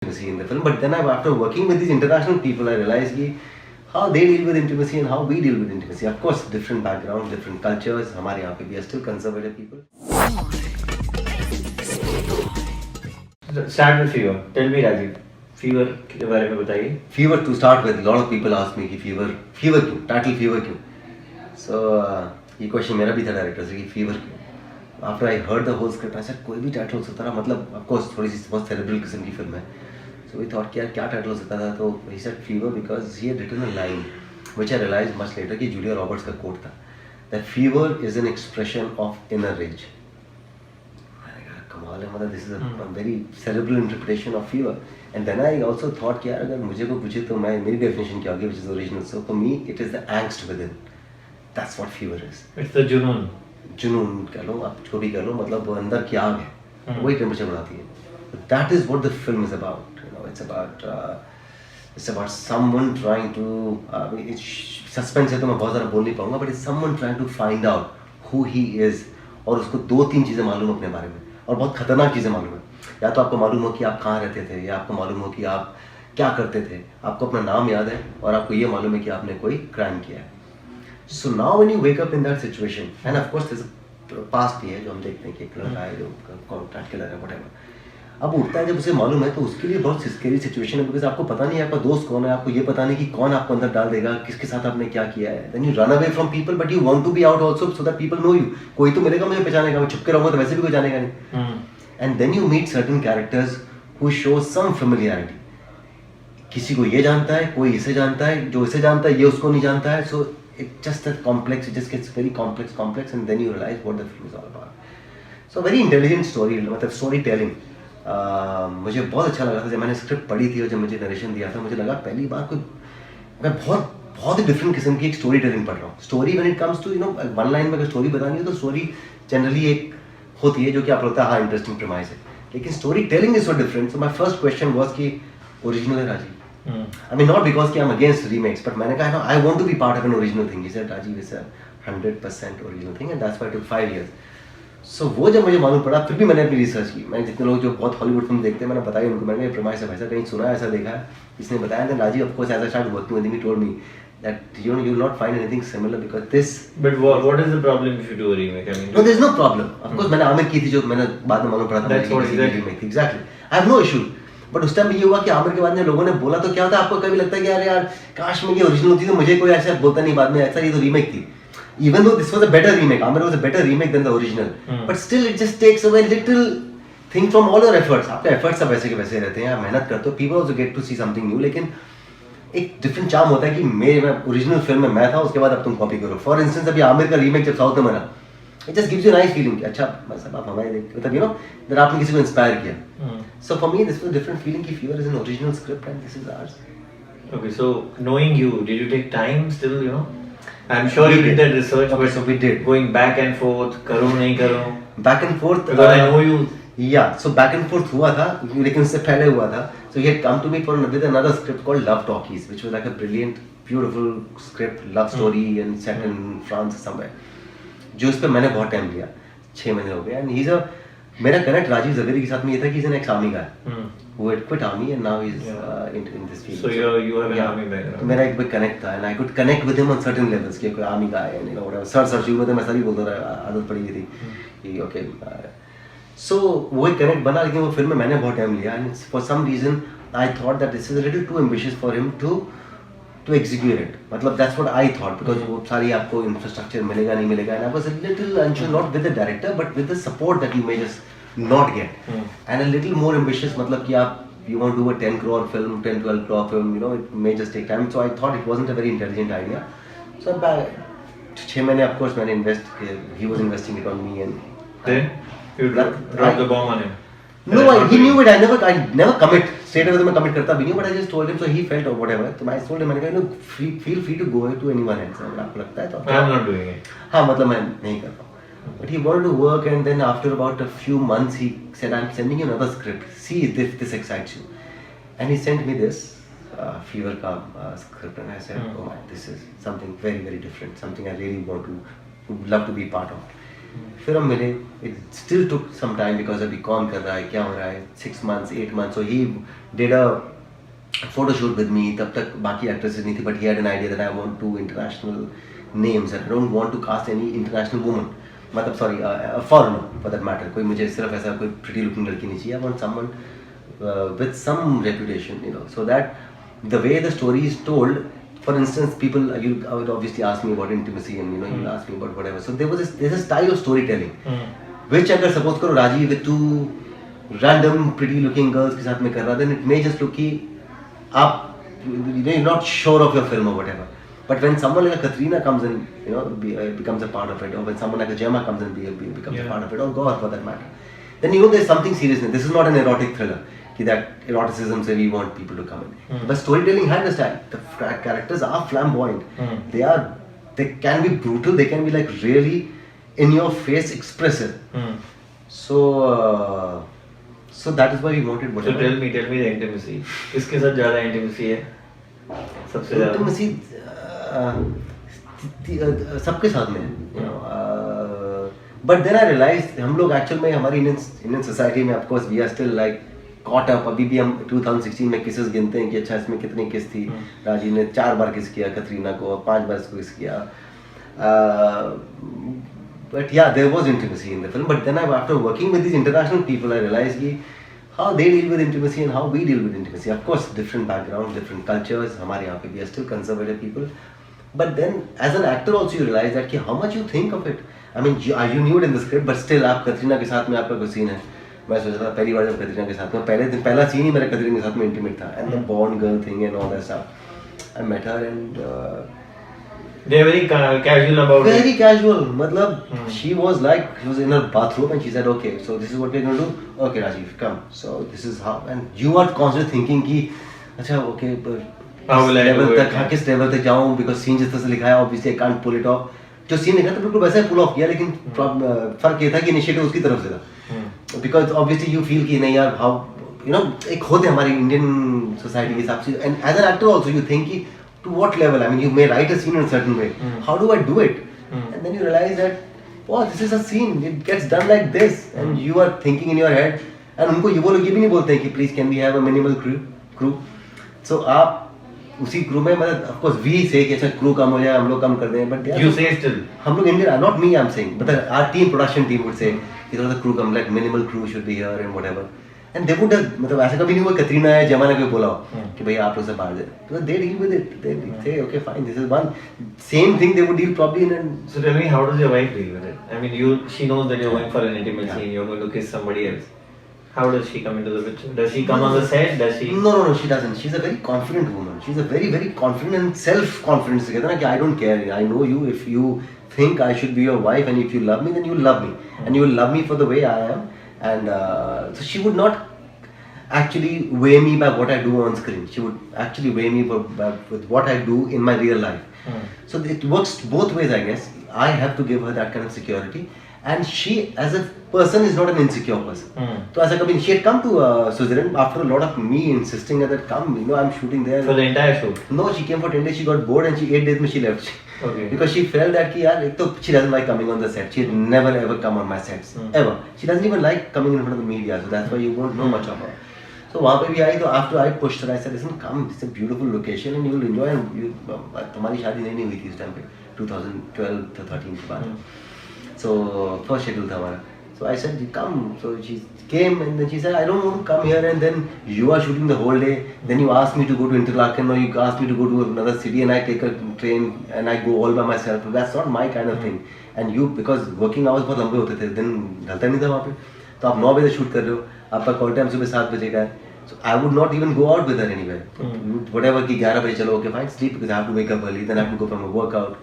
intimacy in the film. But then after working with these international people, I realized how they deal with intimacy and how we deal with intimacy. Of course, different backgrounds, different cultures. हमारे यहाँ पे we are still conservative people. Start with fever. Tell me, Rajiv. Fever के बारे में बताइए. Fever to start with, a lot of people ask me कि fever क्यों? Title fever क्यों? So ये क्वेश्चन मेरा भी था डायरेक्टर से कि fever क्यों? After I heard the whole script, I said कोई भी टाइटल हो सकता था. मतलब of course थोड़ी सी बहुत cerebral किस्म की फिल्म है. So we thought कि यार क्या टाइटल हो सकता था? तो he said fever because he had written a line which I realized much later कि Julia Roberts का quote था. That fever is an expression of inner rage. कमाल है, मतलब this is a very cerebral interpretation of fever. And then I also thought कि यार अगर मुझे को पूछे तो मैं मेरी definition क्या होगी, which is original. So for me it is the angst within. That's what fever is. It's the junoon. जुनून कह लो, आप जो भी कह लो, मतलब वो अंदर की आग है, वही टेम्परेचर बढ़ाती है. That is what the film is about. You know, it's about someone trying to. Suspense है तो मैं बहुत ज़्यादा बोल नहीं पाऊँगा, but it's someone trying to find out who he is. और उसको 2-3 चीज़ें मालूम अपने बारे में, और बहुत खतरनाक चीज़ें मालूम है. या तो आपको मालूम हो कि आप कहाँ रहते थे, या आपको मालूम हो कि आप क्या करते थे, आपको अपना नाम याद है, और आपको ये मालूम है कि आपने कोई क्राइम किया है. So now when you wake up in that situation, and of course there's a past भी है जो हम देखते हैं कि एक लड़का है जो कॉन्ट्रैक्ट किलर है whatever. अब उठता है जब उसे मालूम है तो उसके लिए बहुत स्कैरी सिचुएशन है, बिकॉज आपको पता नहीं है आपका दोस्त कौन है, आपको ये पता नहीं कि कौन आपको अंदर डाल देगा, किसके साथ आपने क्या किया है. Then you run away from people, but you want to be out also so that people know you. कोई तो मिलेगा मुझे पहचानेगा, मैं छुप के रहूँगा तो वैसे भी कोई जानेगा नहीं. And then you meet certain characters who show some familiarity. किसी को ये जानता है, कोई इसे जानता है, जो इसे जानता है ये उसको नहीं जानता है. So it just that complex, it just gets very complex, and then you realize what the film is all about. So very intelligent story, मतलब storytelling. मुझे बहुत अच्छा लगा था जब मैंने स्क्रिप्ट पढ़ी थी और जब मुझे नरेशन दिया था, मुझे लगा पहली बार कोई मैं बहुत ही डिफरेंट किस्म की एक स्टोरी टेलिंग पढ़ रहा हूँ. Story when it comes to one line में अगर स्टोरी बतानी है तो स्टोरी जनरली एक होती है जो कि आप लगता है हाँ इंटरेस्टिंग प्रीमाइस है, लेकिन story telling is so different. So my first question was कि ओरिजिनल है Rajiv. I mean not because I'm against remakes, but मैंने कहा I want to be part of an original thing. He said Rajiv is a 100% original thing, and that's why it took 5 years. So वो जब मुझे मालूम पड़ा, फिर भी मैंने अपनी रिसर्च की. मैंने जितने लोग जो बहुत हॉलीवुड फिल्म देखते हैं मैंने बताया उनको, मैंने प्रीमाइस है भाई साहब कहीं सुना है, ऐसा देखा है, इसने बताया. Then Rajiv of course as I started working with him he told me that you will not find anything similar because this. But what is the problem if you do a remake? I mean, no, there's no problem. Of course मैंने आमिर की थी जो मैंने बाद में मालूम पड़ा था. That's what remake थी. Exactly. I have no issue. But उस टाइम भी ये हुआ कि आमिर के बाद में लोगों ने बोला तो क्या होता है, आपको कभी लगता है कि यार काश में ये ओरिजिनल होती तो मुझे कोई ऐसा बोलता नहीं बाद में, ऐसा ये तो रीमेक थी. Even though this was a better remake, Amir was a better remake than the original, but still it just takes away little thing from all your efforts. आपके efforts सब वैसे के वैसे रहते हैं, आप मेहनत करते हो, people also get to see something new, लेकिन एक different charm होता है कि मैं ओरिजिनल फिल्म में मैं था, उसके बाद अब तुम कॉपी करो. फॉर इंस्टेंस अभी आमिर का रीमेक जब साउथ में बना, it just gives you a nice feeling कि अच्छा मतलब आप हमारे देख मतलब you know that आपने किसी को इंस्पायर किया. So for me this was a different feeling कि Fever is an original script and this is ours. Okay, so knowing you, did you take time still, you know? I'm sure you did that research, okay, but so we did. Going back and forth, करो नहीं करो. Back and forth. Because I know you. Yeah, so back and forth हुआ था, लेकिन उससे पहले हुआ था. So he had come to me with another script called Love Talkies, which was like a brilliant, beautiful script, love story and set in France somewhere. जो इस पे मैंने बहुत टाइम लिया, 6 महीने हो गए. एंड मेरा कनेक्ट राजीव जवेरी के साथ में ये था कि he's an ex-army guy who had quit army and now he's in this field. So you have an army background. तो मेरा एक big connect था and I could connect with him on certain levels कि कोई army guy and you know whatever. Sir शुरू में तो मैं सर ही बोलता रहा, आदत पड़ी हुई थी कि okay. So वो एक connect बना, लेकिन वो फिल्म में मैंने बहुत टाइम लिया and for some reason I thought that this is a little too ambitious for him to execute it. मतलब that's what I thought because वो सारी आपको infrastructure मिलेगा नहीं मिलेगा, and I was a little unsure not with the director but with the support that you may just not get. And a little more ambitious मतलब कि आप you want to do a 10 crore film, 10-12 crore film, you know it may just take time. So I thought it wasn't a very intelligent idea. So 6 महीने of course मैंने invest, he was investing it on me and then you dropped the bomb on him. No, he knew it. I never commit. Straight away तो मैं commit करता भी नहीं, but I just told him, so he felt or whatever. तो I told him मैंने कहा feel free to go to anyone else. अगर आपको लगता है तो. I'm not doing it. हाँ मतलब मैं नहीं कर रहा. But he wanted to work and then after about a few months he said I'm sending you another script. See if this excites you. And he sent me this Fever का script and I said oh my, this is something very very different. Something I really would love to be part of. फिर हम मिले. It still took some time because अभी कौन कर रहा है, क्या हो रहा है, 6 months, 8 months. So he did a photo shoot with me. तब तक बाकी actresses नहीं थी, but he had an idea that I want 2 international names and I don't want to cast any international woman. मतलब sorry, a foreigner for that matter. कोई मुझे सिर्फ ऐसा कोई pretty looking लड़की नहीं चाहिए. I want someone with some reputation, you know, so that the way the story is told. For instance, people you would obviously ask me about intimacy and you know you'll ask me about whatever. So there's a style of storytelling, which अगर suppose करो राजी with 2 random pretty looking girls के साथ में कर रहा, then it may just look कि आप you're not sure of your film or whatever. But when someone like a Katrina comes in, you know, becomes a part of it, or when someone like a Gemma comes in, becomes a part of it, or God for that matter, then you know there's something serious in it. This is not an erotic thriller. That eroticism say we want people to come in. But storytelling had a style. The characters are flamboyant. They can be brutal. They can be like really in your face expressive. So that is why we wanted. So tell me the intimacy. किसके साथ ज़्यादा intimacy है? सबसे ज़्यादा. Intimacy सबके साथ में है. You know. But then I realized हम लोग actual में हमारी Indian society में of course we are still like caught up. अभी भी हम 2016 में किसेस गिनते हैं कि अच्छा इसमें कितनी किस थी. राजीव ने 4 बार किस किया कतरीना को, 5 बार इसको किस किया. But yeah, there was intimacy in the film. But then after working with these international people, I realized कि how they deal with intimacy and how we deal with intimacy. Of course, different backgrounds, different cultures. हमारे यहाँ पे we are still conservative people. But then as an actor also you realize that कि how much you think of it. I mean, you knew it in the script, but still आप कतरीना के साथ में आपका कोई सीन है. मैं सोच रहा था पहली बार जब कतरीना के साथ में पहला सीन ही मेरा कतरीना के साथ में इंटीमेट था. And the Bond girl thing and all that stuff. I met her and they are very casual about it. Very casual. मतलब she was in her bathroom and she said, okay, so this is what we're going to do. Okay, Rajiv, come. So this is how. And you are constantly thinking कि अच्छा okay, how will I do it? किस level तक जाऊँ, because scene जिस तरह से लिखा है obviously I can't pull it off. जो सीन लिखा था बिल्कुल वैसे पुल ऑफ किया, लेकिन फर्क ये था कि इनिशिएटिव उसकी तरफ से था. Because obviously you feel कि नहीं यार how you know एक होते हमारी इंडियन सोसाइटी के हिसाब से, and as an actor also you think कि to what level, I mean you may write a scene in a certain way, how do I do it, and then you realize that wow this is a scene, it gets done like this, and you are thinking in your head, and उनको वो लोग ये भी नहीं बोलते हैं कि please can we have a minimal crew. So आप उसी क्रू में मतलब of course we say कि अच्छा क्रू कम हो जाए हम लोग कम कर दें, but you say still हम लोग Indian, not me I'm saying, but our team production team would say कि थोड़ा सा crew come, like minimal crew should be here and whatever, and they would मतलब ऐसा कभी नहीं हुआ कतरीना है जमा ने कोई बोला हो कि भाई आप लोग से बाहर जाए, तो they deal with it, they say okay fine this is one same thing they would deal probably in an. So tell me, how does your wife deal with it? I mean she knows that you're going for an intimate scene, you're going to kiss somebody else. How does she come into the picture? Does she come on the set? Does she? No, she doesn't. She's a very confident woman. She's a very, very confident and self-confident. कहते हैं ना कि I don't care. I know you. If you think I should be your wife and if you love me, then you love me. And you will love me for the way I am. And so she would not actually weigh me by what I do on screen. She would actually weigh me with what I do in my real life. So it works both ways, I guess. I have to give her that kind of security. And she as a person is not an insecure person. So as a comedian, she had come to Switzerland after a lot of me insisting that come, you know, I'm shooting there. For the entire shoot? No, she came for 10 days, she got bored and 8 days में she left. Okay. Because she felt that कि यार एक तो she doesn't like coming on the set. She had never ever come on my sets. Ever. She doesn't even like coming in front of the media, so that's why you won't know much of her. So वहाँ पे भी आई तो after I pushed her, I said, listen, come, it's a beautiful location and you will enjoy. And तुम्हारी शादी नहीं हुई थी उस टाइम पे 2012 to 13 के बाद. So first schedule था हमारा. So I said, come. So she came and then she said, I don't want to come here and then you are shooting the whole day. Then you ask me to go to Interlaken or you ask me to go to another city and I take a train and I go all by myself. That's not my kind of thing. And you, because working hours बहुत लंबे होते थे, दिन ढलता नहीं था वहाँ पे. तो आप 9 बजे शूट कर रहे हो, आपका कॉल टाइम सुबह 7 बजे का है. So I would not even go out with her anywhere. Whatever कि 11 बजे चलो, okay fine, sleep because I have to wake up early. Then I have to go from a workout.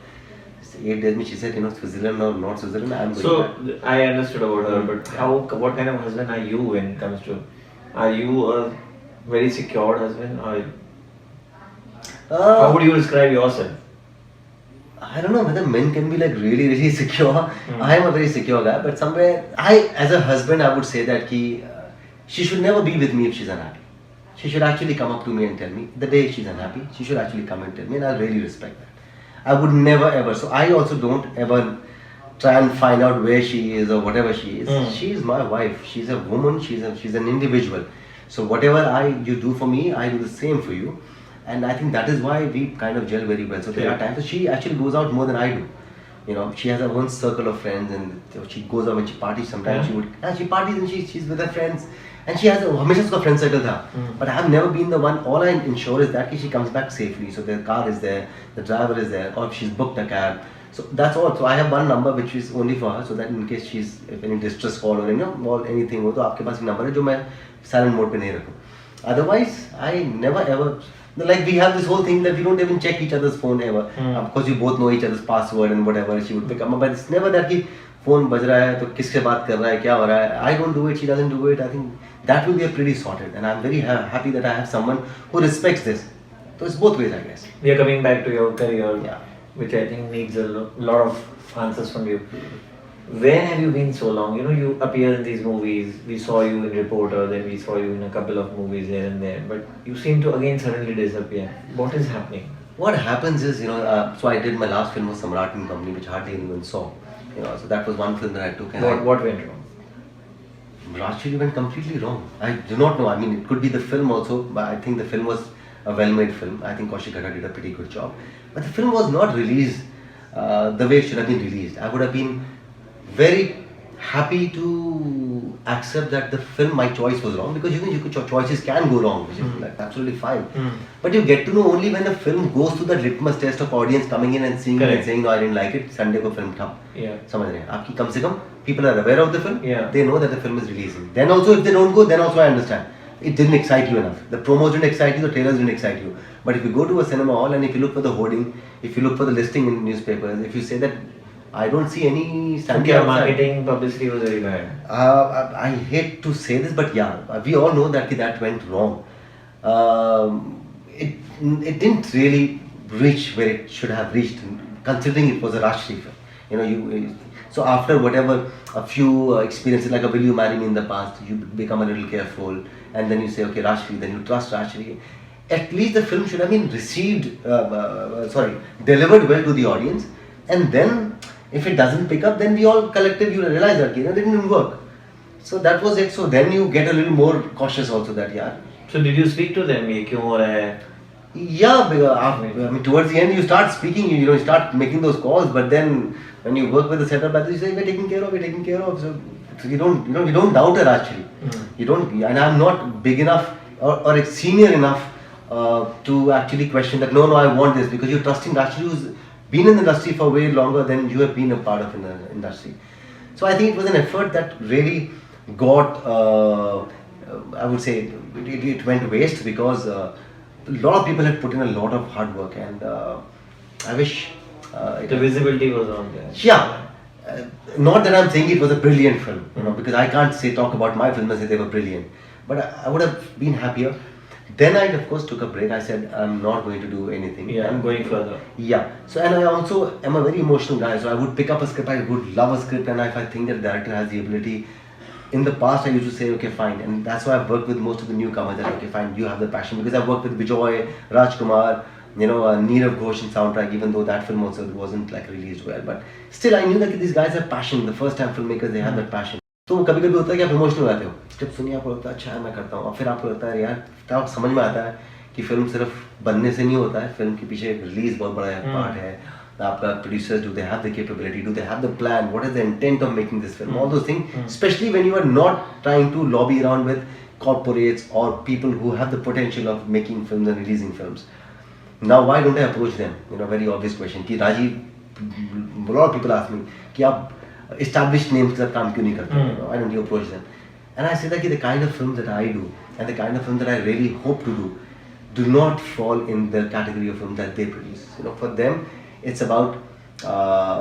8 days, she said, you know, Switzerland or not Switzerland, I'm going back. So, I understood about her, but what kind of husband are you when it comes to, are you a very secured husband or how would you describe yourself? I don't know whether men can be like really, really secure. I am a very secure guy, but somewhere, as a husband, I would say that she should never be with me if she's unhappy. She should actually come up to me and tell me the day she's unhappy. She should actually come and tell me, and I'll really respect that. I would never ever. So I also don't ever try and find out where she is or whatever she is. Mm. She is my wife. She's a woman. She's an individual. So whatever you do for me, I do the same for you. And I think that is why we kind of gel very well. So there are times that she actually goes out more than I do. You know, she has her own circle of friends, and she goes out when she parties. Sometimes she parties and she's with her friends, and she has हमेशा उसका friend circle था. But I have never been the one. All I ensure is that she comes back safely. So the car is there, the driver is there, or she's booked a cab. So that's all. So I have one number which is only for her, so that in case if any distress call or or anything हो तो आपके पास एक number है जो मैं silent mode पे नहीं रखूँ. Otherwise, I never ever. Like we have this whole thing that we don't even check each other's phone ever. Of course, you both know each other's password and whatever. She would pick up, but it's never that कि phone बज रहा है तो किससे बात कर रहा है क्या हो रहा है. I don't do it. She doesn't do it. I think that will be a pretty sorted, and I'm very happy that I have someone who respects this. So it's both ways, I guess. We are coming back to your career, Yeah. which I think needs a lot of answers from you. Where have you been so long? You know, you appear in these movies. We saw you in Reporter, then we saw you in a couple of movies here and there. But you seem to again suddenly disappear. What is happening? What happens is, so I did my last film was Samrat and Company, which hardly anyone saw. So that was one film that I took. And What went wrong? Rajshri went completely wrong. I do not know. I mean, it could be the film also, but I think the film was a well-made film. I think Kaushik Gada did a pretty good job. But the film was not released the way it should have been released. I would have been very happy to accept that the film, my choice was wrong, because your choices can go wrong, which is like absolutely fine. But you get to know only when the film goes through the litmus test of audience coming in and seeing it and saying, no, I didn't like it, Sunday ko film thap. Yeah. समझ रहे हैं आपकी कम से कम people are aware of the film. Yeah. They know that the film is releasing. Then also if they don't go, then also I understand. It didn't excite you enough. The promos didn't excite you, the trailers didn't excite you. But if you go to a cinema hall and if you look for the hoarding, if you look for the listing in newspapers, if you say that I don't see any standing Okay, outside. marketing publicity was very bad. I hate to say this, but yeah, we all know that went wrong. It didn't really reach where it should have reached, considering it was a Rajshri film. So after whatever a few experiences like a Will You Marry Me in the past, you become a little careful, and then you say, okay, Rajshri, then you trust Rajshri. At least the film should have been delivered well to the audience, and then if it doesn't pick up, then we all collectively realize that it didn't work. So that was it. So then you get a little more cautious also that, yeah. So did you speak to them? ये क्यों हो रहा है? Yeah, I mean, towards the end you start speaking, you start making those calls, but then when you work with the setup, you say, we're taking care of. So you don't doubt her actually. You don't, and I'm not big enough or senior enough to actually question that, no, I want this, because you're trusting Rajshri, who's been in the industry for way longer than you have been a part of in the industry. So I think it was an effort that really got, I would say, it went waste, because a lot of people had put in a lot of hard work, and I wish The visibility was on there. yeah. Not that I'm saying it was a brilliant film, because I can't talk about my film and say they were brilliant, but I would have been happier. Then I, of course, took a break. I said, I'm not going to do anything. Yeah, I'm going further. Yeah. So, and I also am a very emotional guy. So I would pick up a script. I would love a script. And if I think that the director has the ability, in the past I used to say, okay, fine. And that's why I've worked with most of the newcomers. That, okay, fine, you have the passion. Because I've worked with Bijoy, Rajkumar, Neerav Ghosh in soundtrack, even though that film also wasn't like released well. But still, I knew that these guys have passion. The first time filmmakers, they have that passion. तो कभी कभी होता है कि आप emotional हो जाते हो, जब सुनिए आपको लगता है अच्छा है मैं करता हूँ, और फिर आपको लगता है यार, तब आप समझ में आता है कि फिल्म सिर्फ बनने से नहीं होता है, फिल्म के पीछे रिलीज बहुत बड़ा पार्ट है, आपका producers, do they have the capability, do they have the plan, what is the intent of making this film, all those things, especially when you are not trying to lobby around with corporates or people who have the potential of making films and releasing films. Now why don't I approach them? Very obvious question कि Rajiv, a lot of people ask me कि आप established names के साथ काम क्यों नहीं करते? Why don't you approach them? And I say that the kind of films that I do and the kind of film that I really hope to do not fall in the category of film that they produce. For them, it's about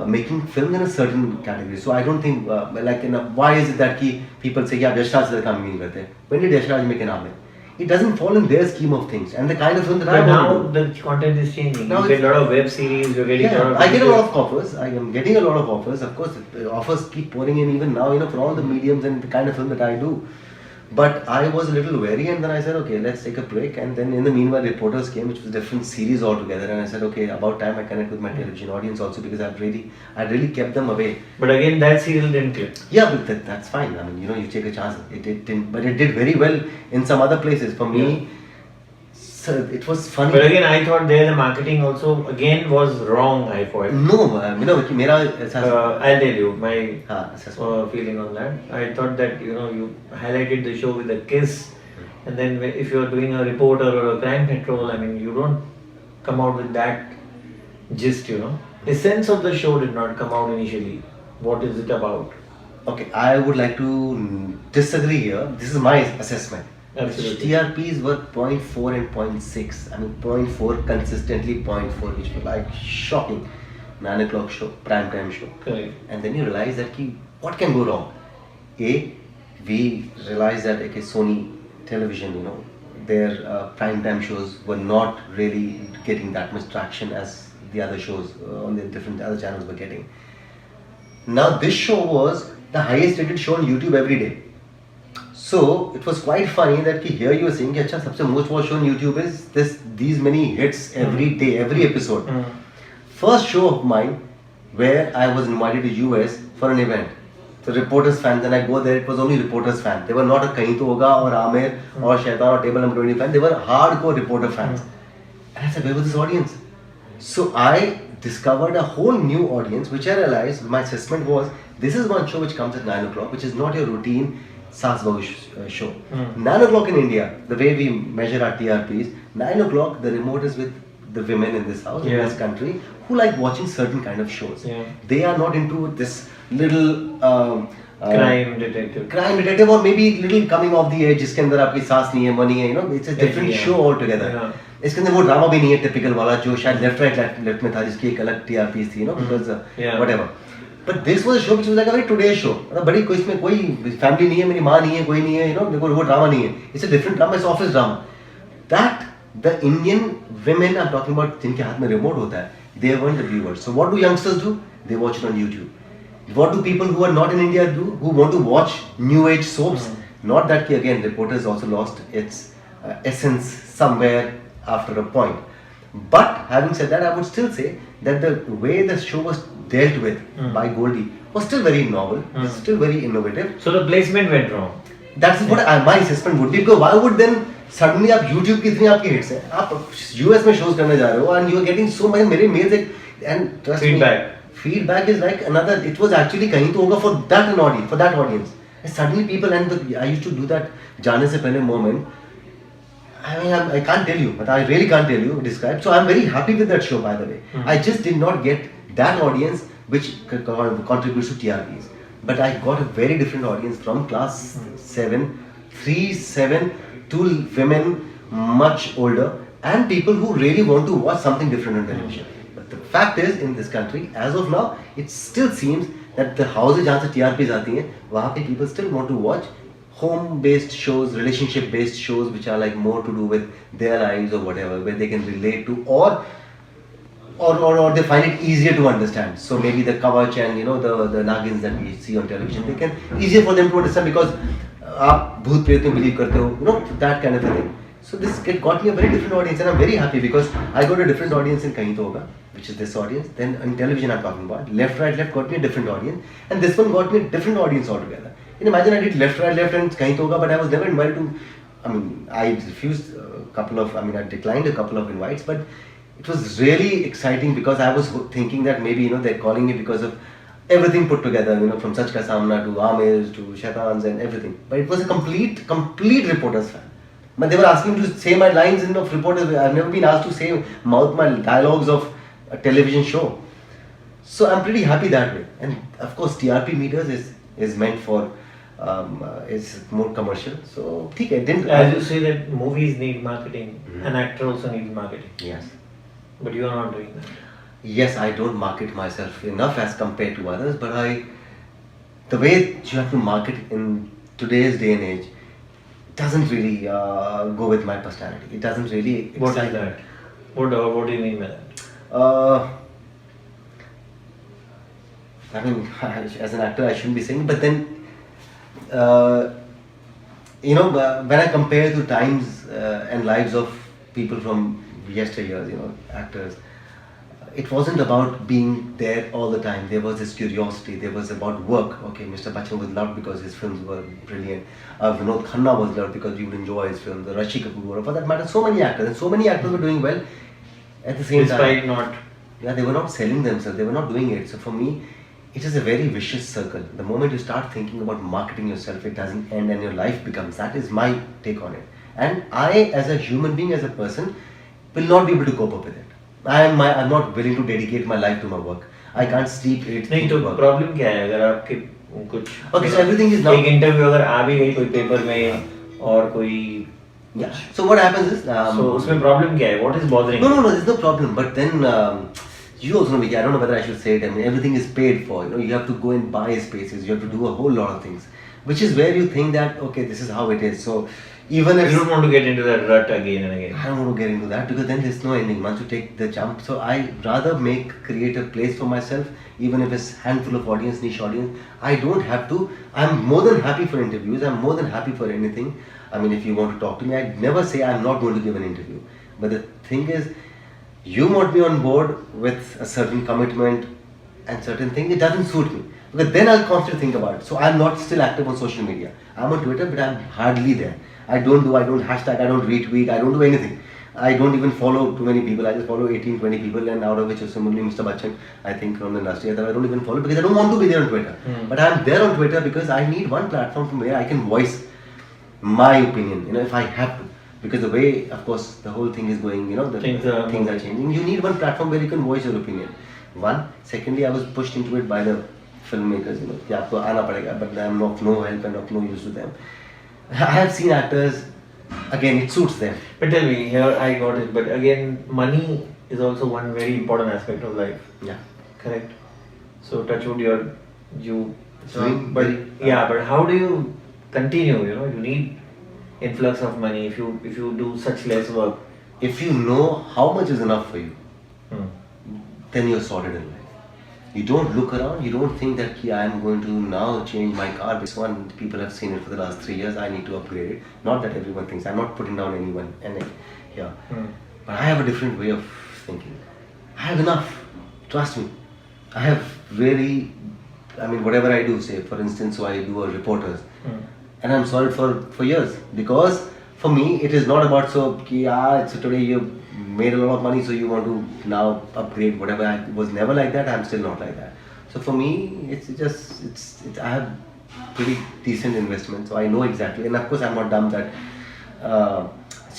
making films in a certain category. So I don't think why is it that people say yeah, Yash Raj से काम नहीं करते? When did Yash Raj make an Aamir? It doesn't fall in their scheme of things, and the kind of film that I want to do. Now the content is changing. Now you get a lot of web series. You're getting a lot of. I get a lot of offers. I am getting a lot of offers. Of course, offers keep pouring in even now. For all the mediums and the kind of film that I do. But I was a little wary, and then I said, okay, let's take a break. And then in the meanwhile, reporters came, which was a different series altogether. And I said, okay, about time I connect with my television audience also, because I really kept them away. But again, that serial didn't click. Yeah, but that's fine. I mean, you know, you take a chance. It didn't, but it did very well in some other places. For me, so it was funny. But again, I thought there the marketing also again was wrong. I thought. No, you know, मेरा I'll tell you my assessment. feeling on that. I thought that you highlighted the show with a kiss, and then if you're doing a reporter or a crime patrol, I mean, you don't come out with that gist. Essence of the show did not come out initially. What is it about? Okay, I would like to disagree here. This is my assessment. Absolutely. TRPs were 0.4 and 0.6. I mean, 0.4 consistently 0.4, which was like shocking. 9 o'clock show, prime time show. Correct. And then you realize that what can go wrong? We realized that okay, Sony television, their prime time shows were not really getting that much traction as the other shows on the different other channels were getting. Now this show was the highest rated show on YouTube every day. So it was quite funny that here you were saying that सबसे most watched show on YouTube is these many hits every day, every episode. First show of mine where I was invited to US for an event. So reporters fans, and I go there, it was only reporters fans. They were not a Kahin To Hoga or Amir or Shaitan or Table Number 20 fans. They were hardcore reporter fans. And I said, where was this audience? So I discovered a whole new audience, which I realized my assessment was, this is one show which comes at 9 o'clock, which is not your routine Saas Bahu show. 9 o'clock in India, the way we measure our TRPs, 9 o'clock the remote is with the women in this house, in this country, who like watching certain kind of shows. They are not into this little crime detective or maybe little coming off the edge, जिसके अंदर आपकी सास नहीं है, money है, it's a different show altogether. इसके अंदर वो ड्रामा भी नहीं है typical वाला जो शायद left में था, जिसकी एक अलग TRPs थी, because whatever. But this was a show which was like a very today's show. बड़ी कोई इसमें कोई family नहीं है, मेरी माँ नहीं है, कोई नहीं है, देखो वो drama नहीं है. It's a different drama, it's office drama. That the Indian women I'm talking about, जिनके हाथ में remote होता है, they weren't the viewers. So what do youngsters do? They watch it on YouTube. What do people who are not in India do? Who want to watch new age soaps? Not that again, reporters also lost its essence somewhere after a point. But having said that, I would still say that the way the show was dealt with by Goldie was still very novel, still very innovative. So the placement went wrong. That's what my assessment would be. Because why would then suddenly आप YouTube की इतनी आपकी hits हैं, आप US में shows करने जा रहे हो, and you are getting so many मेरे mails and trust feedback. Feedback is like another. It was actually Kahin To Hoga for that audience. And suddenly people I used to do that जाने से पहले moment. I mean, I can't tell you, but I really can't tell you, describe. So I'm very happy with that show, by the way. I just did not get that audience which contributes to TRPs. But I got a very different audience from class 7, 3, 7 to women much older and people who really want to watch something different on television. But the fact is, in this country, as of now, it still seems that the houses जहाँ से TRPs आती हैं, वहाँ पे people still want to watch home-based shows, relationship-based shows, which are like more to do with their lives or whatever, where they can relate to, or they find it easier to understand. So maybe the Kavach and the Nagins that we see on television, they can easier for them to understand because आप भूत प्रेत में believe करते हो, that kind of a thing. So this got me a very different audience, and I'm very happy because I got a different audience in Kahin To Hoga, which is this audience. Then on television I'm talking about left, right, left got me a different audience, and this one got me a different audience altogether. Imagine I did left, right, left and Kahin To Hoga, but I was never invited to. I mean, I refused I declined a couple of invites, but it was really exciting because I was thinking that maybe they're calling me because of everything put together, from Sach Ka Samna to Amirs to Shaitans and everything. But it was a complete reporters fan. But they were asking to say my lines of reporters. I've never been asked to mouth my dialogues of a television show. So I'm pretty happy that way. And of course, TRP meters is meant for. It's more commercial, so ठीक है. Didn't as you say that movies need marketing, an actor also needs marketing. Yes, but you are not doing that. Yes, I don't market myself enough as compared to others, but the way you have to market in today's day and age doesn't really go with my personality. It doesn't really. What is that? What do you mean by that? I mean, as an actor, I shouldn't be saying, but then when I compare the times and lives of people from yesteryears, actors, it wasn't about being there all the time. There was this curiosity. There was about work. Okay, Mr. Bachchan was loved because his films were brilliant. Vinod Khanna was loved because you would enjoy his films. Rishi Kapoor, for that matter, so many actors, and so many actors were doing well at the same time. Despite not. Yeah, they were not selling themselves. They were not doing it. So for me, it is a very vicious circle. The moment you start thinking about marketing yourself, it doesn't end and your life becomes. That is my take on it. And I, as a human being, as a person, will not be able to cope up with it. I'm not willing to dedicate my life to my work. I can't sleep 8 नहीं तो work. Problem क्या है अगर आपके कुछ Okay, so everything is now. एक interview अगर आ भी गई कोई पेपर में और कोई Yeah. So what happens is. so उसमें प्रॉब्लम क्या है? What is bothering? No, there's no problem. But then you also know, Vicky, I don't know whether I should say it. I mean, everything is paid for. You have to go and buy spaces. You have to do a whole lot of things, which is where you think that okay, this is how it is. So even if You don't want to get into that rut again and again. I don't want to get into that because then there's no ending once you take the jump. So I rather create a place for myself, even if it's handful of audience, niche audience. I don't have to. I'm more than happy for interviews. I'm more than happy for anything. I mean, if you want to talk to me, I'd never say I'm not going to give an interview. But the thing is, you want me on board with a certain commitment and certain things. It doesn't suit me because then I'll constantly think about it. So I'm not still active on social media. I'm on Twitter, but I'm hardly there. I don't hashtag, I don't retweet, I don't do anything. I don't even follow too many people. I just follow 18, 20 people, and out of which is only Mr. Bachchan, I think, from the industry. I don't even follow because I don't want to be there on Twitter. But I'm there on Twitter because I need one platform from where I can voice my opinion, if I have to. Because the way, of course, the whole thing is going, the Things are changing. You need one platform where you can voice your opinion. One. Secondly, I was pushed into it by the filmmakers, कि आपको आना पड़ेगा, but I'm of no help and of no use to them. I have seen actors, again, it suits them. But tell me, here I got it. But again, money is also one very important aspect of life. Yeah. Correct. So touch wood, you. Doing But very- yeah, but how do you continue? You need influx of money if you do such less work. If you know how much is enough for you, Hmm. then you're sorted in life. You don't look around, you don't think that I am going to now change my car. This one, people have seen it for the last 3 years, I need to upgrade it. Not that everyone thinks, I'm not putting down anyone here. But I have a different way of thinking. I have enough, trust me. I have really, whatever I do, say for instance, so I do a reporters. And I'm solid for years because for me it is not about so today you made a lot of money so you want to now upgrade whatever. I was never like that. I'm still not like that. So for me it's I have pretty decent investment, so I know exactly, and of course I'm not dumb that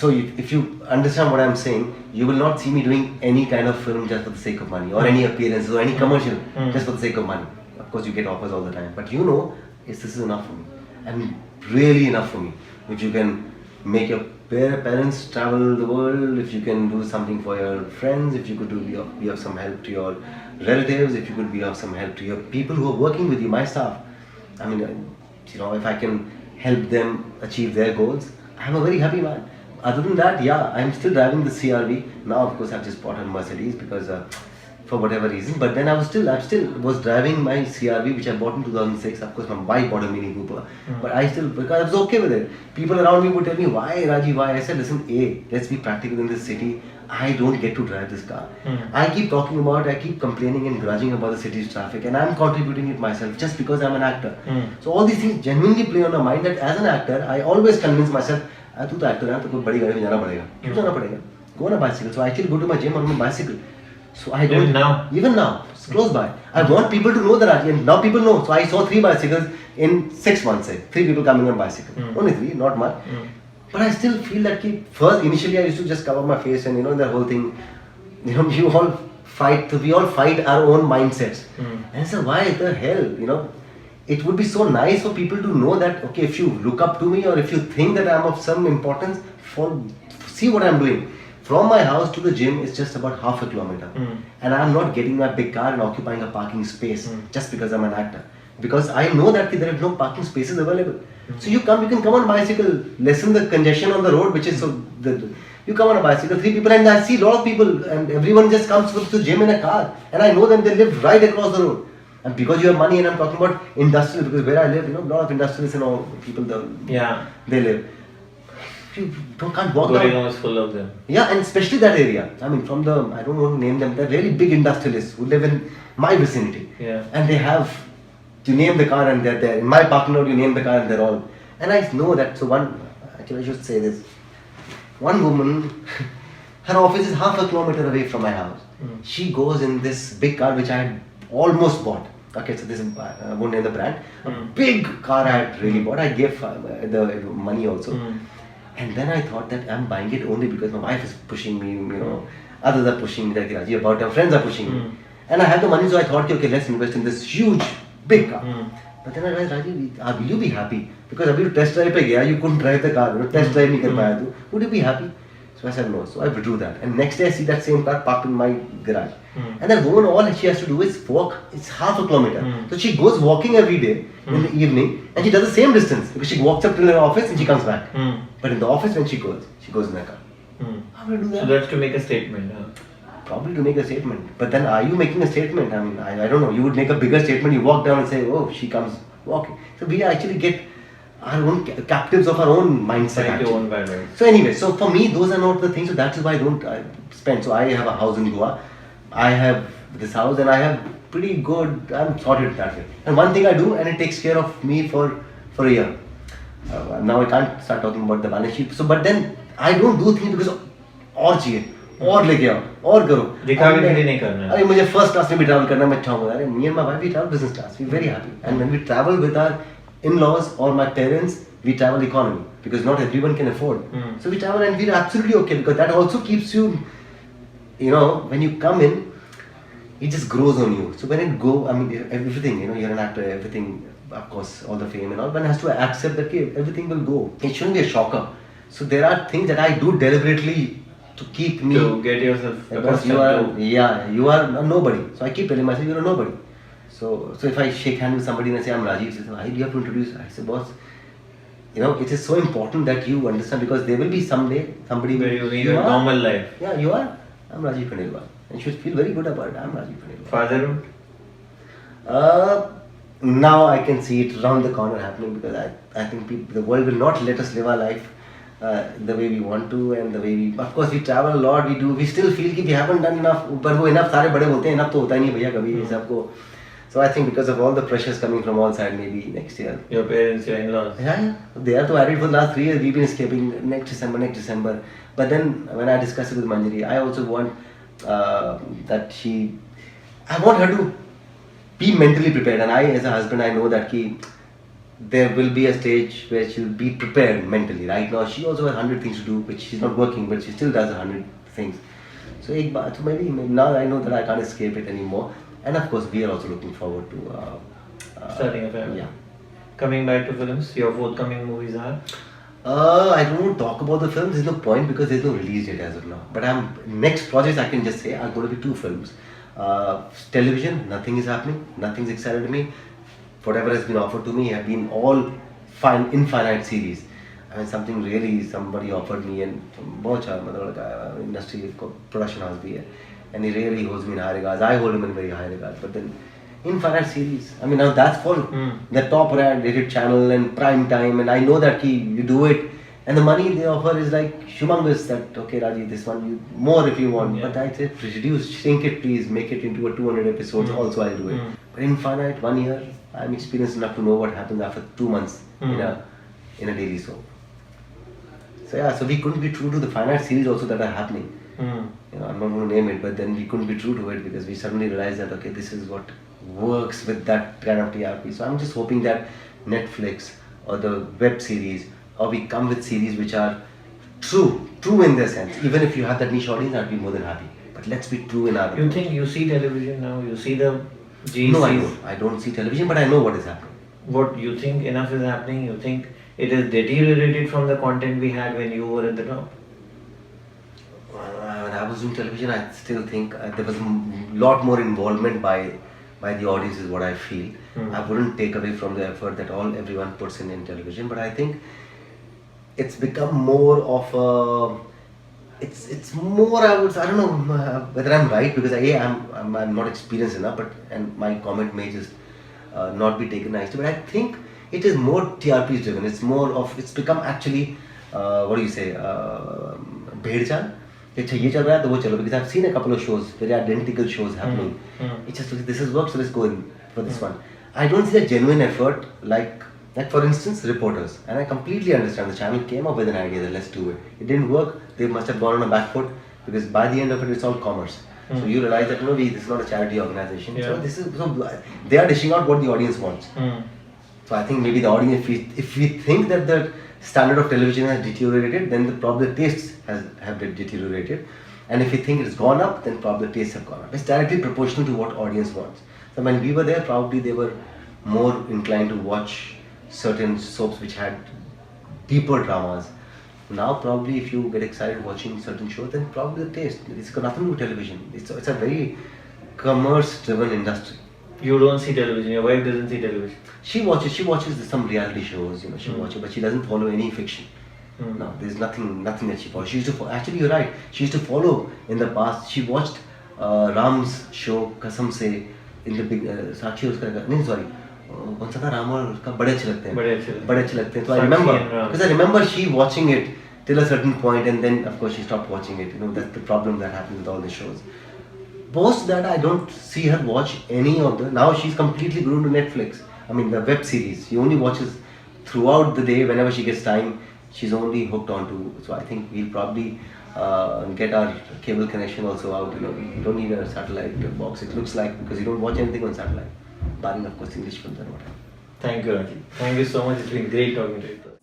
so if you understand what I'm saying, you will not see me doing any kind of film just for the sake of money or any appearances or any commercial just for the sake of money. Of course you get offers all the time, but this is enough for me and really enough for me. If you can make your parents travel the world, if you can do something for your friends, if you could be of some help to your relatives, if you could be of some help to your people who are working with you, my staff. If I can help them achieve their goals, I'm a very happy man. Other than that, yeah, I'm still driving the CRV. Now, of course, I've just bought a Mercedes because for whatever reason. But then I was driving my CRV, which I bought in 2006. Of course, my wife bought a Mini Cooper, but because I was okay with it. People around me would tell me, "Why, Raji? Why?" I said, "Listen, let's be practical in this city. I don't get to drive this car. I keep talking about it. I keep complaining and grudging about the city's traffic, and I'm contributing it myself just because I'm an actor. So all these things genuinely play on my mind. That as an actor, I always convince myself, "तू तो actor है, तो कोई बड़ी गाड़ी में जाना पड़ेगा. क्यों जाना पड़ेगा? Go on a bicycle." So I actually go to my gym on my bicycle. So I don't even now it's close by. I want people to know that, and now people know. So I saw 3 bicycles in 6 months. 3 people coming on bicycle. Only 3, not much. But I still feel that first initially I used to just cover my face and the whole thing. You all fight. We all fight our own mindsets. And I said, why the hell? It would be so nice for people to know that okay, if you look up to me or if you think that I'm of some importance, see what I'm doing. From my house to the gym is just about half a kilometer. And I'm not getting my big car and occupying a parking space just because I'm an actor. Because I know that there are no parking spaces available. So you can come on a bicycle, lessen the congestion on the road, which is you come on a bicycle, 3 people, and I see a lot of people, and everyone just comes to the gym in a car. And I know them, they live right across the road. And because you have money, and I'm talking about industrial, because where I live, a lot of industrialists and all people, Yeah. they live. You can't walk down. Goregaon is full of them. Yeah, and especially that area. I mean, from the, I don't want to name them, they're really big industrialists who live in my vicinity. Yeah. And they have, you name the car and they're there. In my parking lot, you name the car and they're all. And I know that, so actually I should say this. One woman, her office is half a kilometer away from my house. She goes in this big car which I had almost bought. Okay, so this is, I won't name the brand. A big car I had really bought. I gave the money also. And then I thought that I'm buying it only because my wife is pushing me, others are pushing me, like Raji about her friends are pushing me. And I had the money, so I thought, okay, let's invest in this huge, big car. But then I realized, Raji, will you be happy? Because abhi test drive pe gaya, you couldn't drive the car, test drive nahi kar paya tu. Would you be happy? So I said no. So I withdrew that. And next day I see that same car parked in my garage. And that woman, all she has to do is walk. It's half a kilometer. So she goes walking every day in the evening, and she does the same distance because she walks up to her office and she comes back. But in the office when she goes in her car. How will I do that? So that's to make a statement. Probably to make a statement. But then are you making a statement? I mean, I don't know. You would make a bigger statement. You walk down and say, oh, she comes walking. So we actually get our own captives of our own mindset. Like your own bad vibes. So anyway, so for me, those are not the things. So that is why I don't spend. So I have a house in Goa. I have this house and I have pretty good, I'm sorted that way. And one thing I do, and it takes care of me for a year. Now I can't start talking about the balance sheet. So, but then I don't do things because और चाहिए और लेके आओ और करो दिखावे के लिए नहीं करना है अरे मुझे फर्स्ट क्लास में भी ट्रैवल करना मैं चाहूँगा अरे me and my wife we travel business class we very happy and when we travel with our in-laws or my parents we travel economy because not everyone can afford so we travel and we're absolutely okay because that also keeps you when you come in it just grows on you so when it go I mean everything you're an actor everything of course all the fame and all one has to accept that everything will go it shouldn't be a shocker so there are things that I do deliberately to keep me to get yourself because you are a nobody so I keep telling myself you're a nobody so if I shake hands with somebody and I say I'm Rajiv she says why do you have to introduce I say boss it is so important that you understand because there will be someday somebody where you lead a normal life yeah you are I'm Rajiv Khandelwal and you should feel very good about it I'm Rajiv Khandelwal fatherhood now I can see it around the corner happening because I think the world will not let us live our life the way we want to and the way of course we travel a lot we still feel कि we haven't done enough पर वो enough सारे बड़े बोलते हैं enough तो होता ही नहीं भैया कभी ये सबको so I think because of all the pressures coming from all sides maybe next year your parents your in-laws yeah they are to married for the last 3 years we've been escaping next December but then when I discussed it with Manjari I also want that I want her to be mentally prepared and I as a husband I know that there will be a stage where she'll be prepared mentally. Right now, she also has 100 things to do, which she's not working, but she still does 100 things. So maybe now I know that I can't escape it anymore. And of course, we are also looking forward to starting a family. Yeah. Coming back to films, your forthcoming movies are? I don't want to talk about the films. There's no point because there's no release date as of now. But next projects I can just say are going to be 2 films. Television, nothing is happening. Nothing's excited me. Whatever has been offered to me have been all infinite series. I mean something really somebody offered me and बहुत अच्छा मतलब industry production house भी है and he really holds me in high regards. I hold him in very high regards. But then infinite series. I mean now that's for the top rated channel and prime time and I know that you do it and the money they offer is like humongous that okay Raji this one you more if you want but I say reduce shrink it please make it into a 200 episodes also I'll do it but infinite 1 year I'm experienced enough to know what happens after 2 months in a daily soap so yeah so we couldn't be true to the finite series also that are happening I'm not going to name it but then we couldn't be true to it because we suddenly realized that okay this is what works with that kind of TRP so I'm just hoping that Netflix or the web series or we come with series which are true in their sense. Even if you have that niche audience, I'd be more than happy. But let's be true in our You think you see television now? You see the GCs? No, I don't see television, but I know what is happening. What you think enough is happening? You think it is deteriorated from the content we had when you were at the top? When I was doing television, I still think there was a lot more involvement by the audience is what I feel. I wouldn't take away from the effort that everyone puts in television, but I think it's become more of it's more, I don't know whether I'm right, because I'm not experienced enough, but and my comment may just not be taken nicely, but I think it is more TRP driven. It's more of, it's become actually what do you say, bhed chal. अच्छा ये चल रहा है तो वो चलो, because I've seen a couple of shows, very identical shows happening. It's just, this is work, so let's go in for this one. I don't see a genuine effort, like for instance reporters, and I completely understand the channel came up with an idea that let's do it. It didn't work. They must have gone on a back foot, because by the end of it, it's all commerce. So you realize that this is not a charity organization. Yeah. So this is, so they are dishing out what the audience wants. So I think maybe the audience, if we think that the standard of television has deteriorated, then probably the tastes have deteriorated. And if we think it's gone up, then probably the tastes have gone up. It's directly proportional to what audience wants. So when we were there, probably they were more inclined to watch certain soaps which had deeper dramas. Now probably if you get excited watching certain shows, then probably the taste. It's got nothing to do with television. It's a very commerce-driven industry. You don't see television. Your wife doesn't see television. She watches some reality shows, she watches, but she doesn't follow any fiction. No, there's nothing that she follows. She used to actually, you're right. She used to follow in the past. She watched Ram's show Kasam Se in the big Sakshi uska नहीं sorry कौन सा था राम और उसका बड़े अच्छे लगते हैं. So I remember, because I remember she watching it till a certain point, and then of course she stopped watching it. That's the problem that happens with all the shows. Post that, I don't see her watch any of the. Now she's completely glued to Netflix. I mean the web series. She only watches throughout the day whenever she gets time. She's only hooked onto. So I think we'll probably get our cable connection also out. You don't need a satellite box. It looks like, because you don't watch anything on satellite, barring of course English films and whatever. Thank you, Rajiv. Thank you so much. It's been great talking to you.